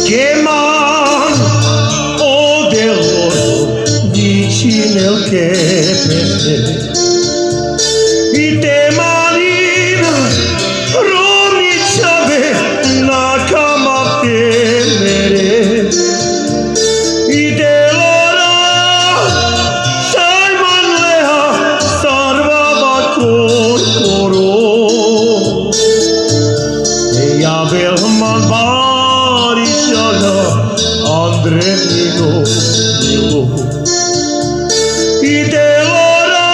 Scheman o dello vicino che pende i temanina romichabe nakamate mere i delora Simon leha sarva bakor koro e abel man Andre Milo I delora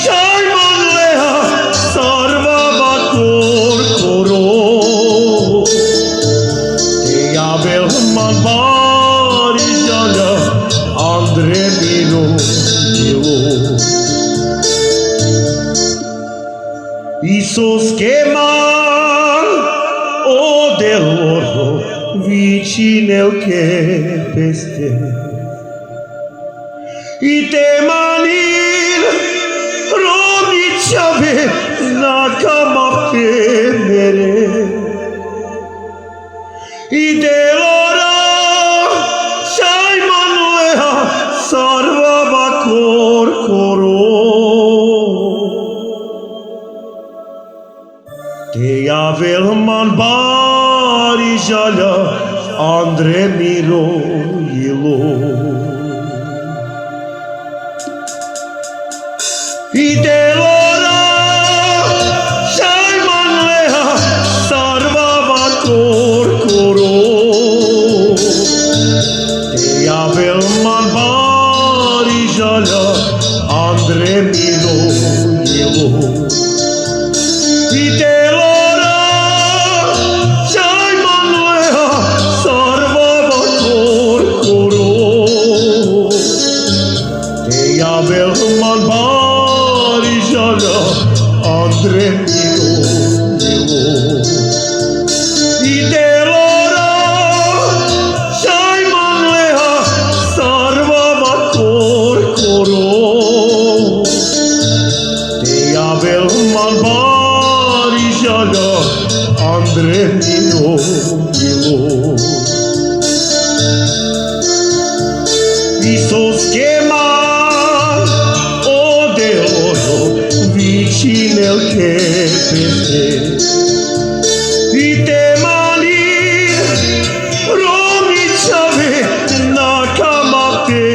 Simon Leha Sarva Bakor Koro E Abel Manbari Jala Andre Milo Isos Keman O deloro vicino che peste i temanil romichabe nakamate mere i delora Simon leha sarva bakor koro te avel man bari jala Andre Miro Yilo I delora Simon Leha Sarva Bakor Koro Te Abel Man Bari Jala Andre Miro Yilo I delora Simon Leha Sarva Bakor Koro Te Abel Man Bari Jala Andre Miro I delora Simon Leha Sarva Bakor Koro Te Abel Man Bari Jala Andre Miro Isos Keman o deloro vicino che peste i temani romichabe nakamate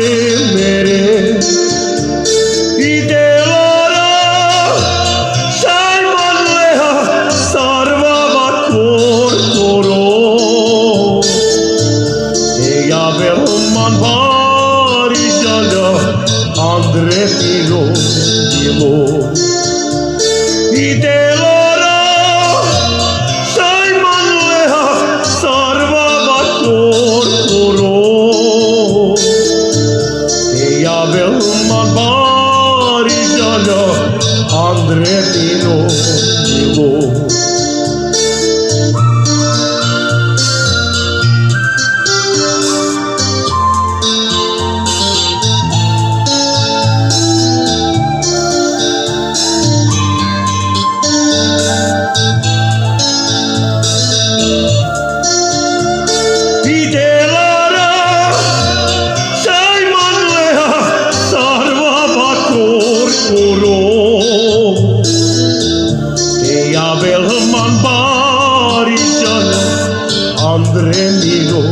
mere i delora Simon Leha sarva bakor koro te Abel man bari jala Andre Milo I delora Simon Leha sarva bakor koro te Abel man bari jala Andre Milo Abel man bari jala Andre Miro